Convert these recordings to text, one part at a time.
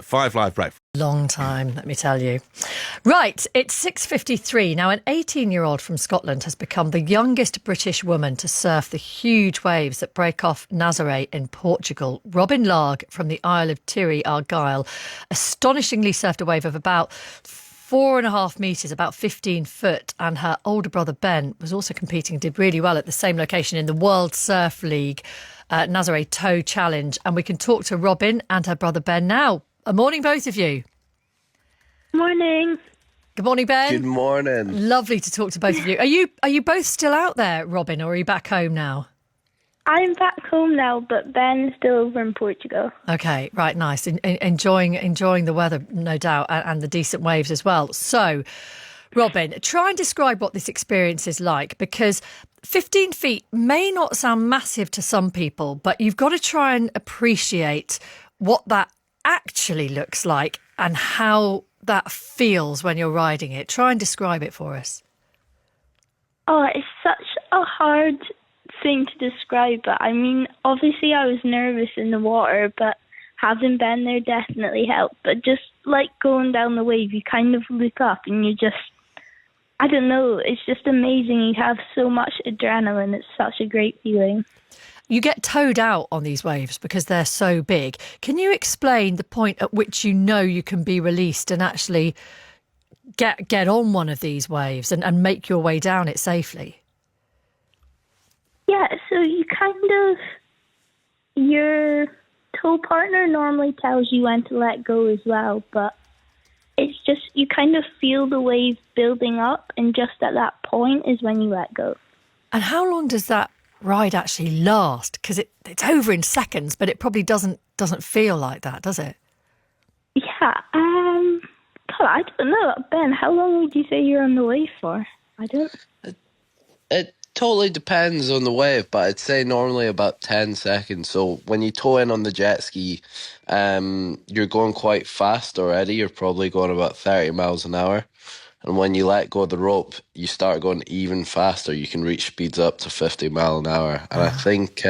5 Live Breakfast. Long time, let me tell you. Right, it's 6:53. Now, an 18-year-old from Scotland has become the youngest British woman to surf the huge waves that break off Nazare in Portugal. Robyn Larg from the Isle of Tiree, Argyll, astonishingly surfed a wave of about 4.5 metres, about 15 foot, and her older brother Ben was also competing, did really well at the same location in the World Surf League Nazare Tow Challenge. And we can talk to Robyn and her brother Ben now. Good morning, both of you. Morning. Good morning, Ben. Good morning. Lovely to talk to both of you. Are you both still out there, Robyn, or are you back home now? I'm back home now, but Ben's still over in Portugal. Okay, right, nice. Enjoying the weather, no doubt, and the decent waves as well. So, Robyn, try and describe what this experience is like, because 15 feet may not sound massive to some people, but you've got to try and appreciate what that actually looks like and how that feels when you're riding it. Try and describe it for us. Oh, it's such a hard thing to describe, but I mean, obviously I was nervous in the water, but having been there definitely helped. But just like going down the wave, you kind of look up and you just, I don't know, it's just amazing. You have so much adrenaline. It's such a great feeling. You get towed out on these waves because they're so big. Can you explain the point at which you know you can be released and actually get on one of these waves and make your way down it safely? Yeah, so you your tow partner normally tells you when to let go as well, but it's just, you kind of feel the wave building up, and just at that point is when you let go. And how long does that ride actually last? Because it's over in seconds, but it probably doesn't feel like that, does it? Yeah, God, I don't know. Ben, how long would you say you're on the wave for? I don't... It totally depends on the wave, but I'd say normally about 10 seconds. So when you tow in on the jet ski, you're going quite fast already. You're probably going about 30 miles an hour. And when you let go of the rope, you start going even faster. You can reach speeds up to 50 mile an hour. And I think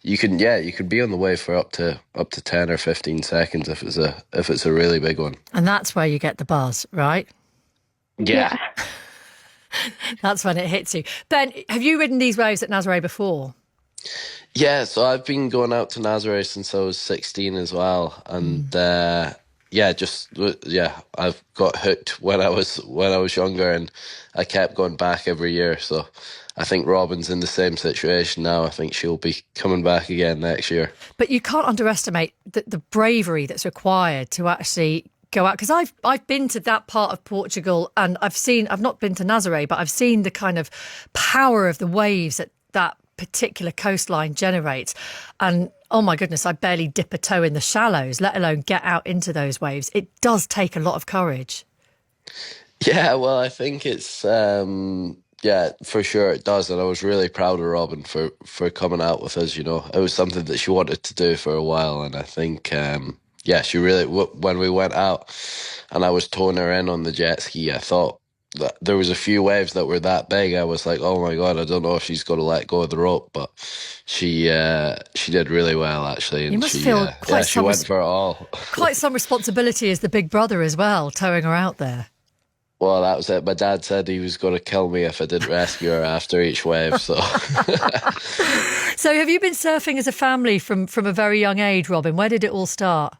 you can be on the wave for up to 10 or 15 seconds if it's a really big one. And that's where you get the buzz, right? Yeah. That's when it hits you. Ben, have you ridden these waves at Nazare before? Yeah, so I've been going out to Nazare since I was 16 as well. And I've got hooked when I was younger, and I kept going back every year. So I think Robyn's in the same situation now. I think she'll be coming back again next year. But you can't underestimate the bravery that's required to actually go out, because I've been to that part of Portugal, and I've not been to Nazare, but I've seen the kind of power of the waves that particular coastline generates. And oh my goodness, I barely dip a toe in the shallows, let alone get out into those waves. It does take a lot of courage. Yeah, well, I think it's for sure it does, and I was really proud of Robyn for coming out with us. You know, it was something that she wanted to do for a while, and I think she really, when we went out and I was towing her in on the jet ski, I thought that there was a few waves that were that big. I was like, oh my God, I don't know if she's going to let go of the rope, but she did really well, actually. And you must feel she went for it all. Quite some responsibility as the big brother as well, towing her out there. Well, that was it. My dad said he was going to kill me if I didn't rescue her after each wave. So, So have you been surfing as a family from a very young age, Robyn? Where did it all start?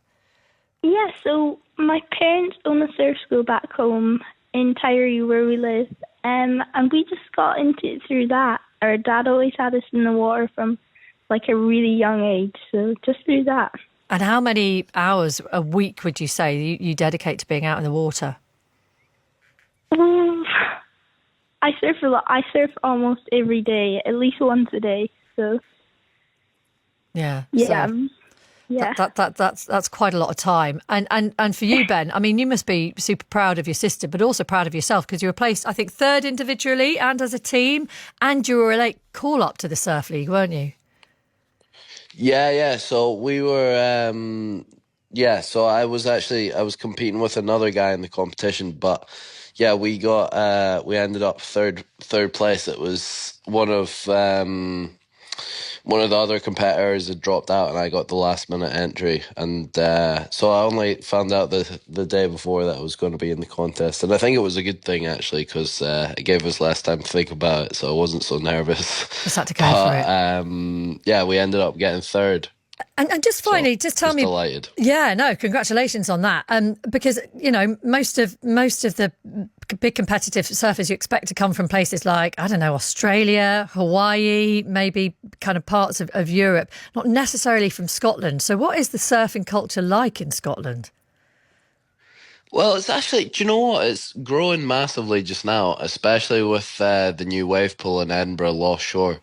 Yeah, so my parents own a surf school back home in Tiree, where we live, and we just got into it through that. Our dad always had us in the water from like a really young age, so just through that. And how many hours a week would you say you dedicate to being out in the water? I surf a lot. I surf almost every day, at least once a day. So yeah. That's quite a lot of time. And for you, Ben, I mean, you must be super proud of your sister, but also proud of yourself, because you were placed, I think, third individually and as a team, and you were a late call up to the Surf League, weren't you? Yeah. So we were. So I was competing with another guy in the competition, but yeah, we ended up third place. It was one one of the other competitors had dropped out, and I got the last minute entry, and so I only found out the day before that I was going to be in the contest, and I think it was a good thing actually because it gave us less time to think about it, so I wasn't so nervous. Just had to go for it. Yeah, we ended up getting third. And just finally, So, just tell me. delighted. Yeah, no, congratulations on that. Because most of the big competitive surfers you expect to come from places like, I don't know, Australia, Hawaii, maybe kind of parts of Europe, not necessarily from Scotland. So, what is the surfing culture like in Scotland? Well, it's actually, do you know what? It's growing massively just now, especially with the new wave pool in Edinburgh, Lost Shore.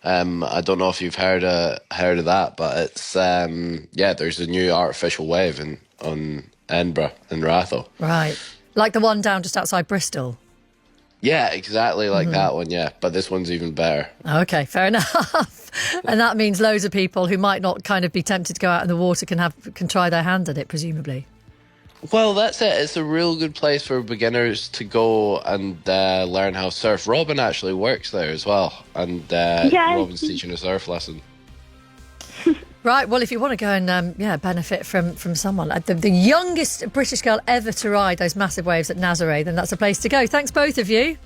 I don't know if you've heard of that, but it's yeah, there's a new artificial wave on Edinburgh in Ratho. Right, like the one down just outside Bristol. Yeah, exactly like that one. Yeah, but this one's even better. Okay, fair enough. And that means loads of people who might not kind of be tempted to go out in the water can try their hand at it, presumably. Well, that's it. It's a real good place for beginners to go and learn how to surf. Robyn actually works there as well, and Robyn's teaching a surf lesson. Right, well, if you want to go and benefit from someone, the youngest British girl ever to ride those massive waves at Nazare, then that's a place to go. Thanks, both of you.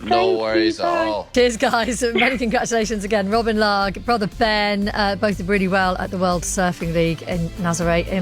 No worries at all. Cheers, guys. Many congratulations again. Robyn, Larg, brother Ben, both did really well at the World Surfing League in Nazare.